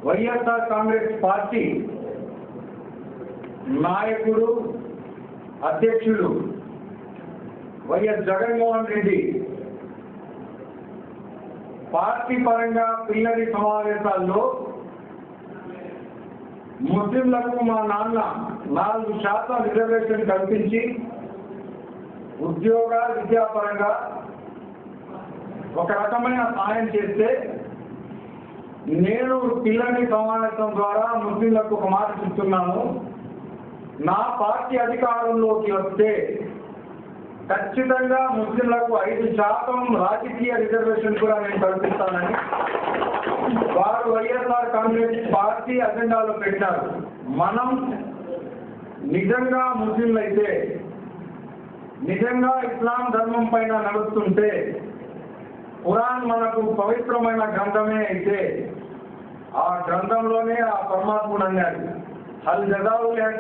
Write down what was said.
YSR Congress party నాయకుడు అధ్యక్షుడు YS Jaganmohan Reddy party పరంగా ప్లీనరీ సమావేశాల్లో ముస్లింలకు మా నాన్న 4% రిజర్వేషన్ కల్పించి ఉద్యోగ విద్యాపరంగా ఒక రకమైన సాయం చేస్తే నేను ప్లీనరీ సమావేశం ద్వారా ముస్లింలకు ఒక మాట చెప్తున్నాను. నా పార్టీ అధికారంలోకి వస్తే ఖచ్చితంగా ముస్లింలకు 5% రాజకీయ రిజర్వేషన్ కూడా నేను కల్పిస్తానని వారు వైఎస్ఆర్ కాంగ్రెస్ పార్టీ అజెండాలో పెట్టారు. మనం నిజంగా ముస్లింలైతే, నిజంగా ఇస్లాం ధర్మం పైన నడుస్తుంటే, ఖురాన్ మనకు పవిత్రమైన గ్రంథమే అయితే ఆ గ్రంథంలోనే ఆ పరమాత్ముడు అన్నాడు, హల్ జజాఉల్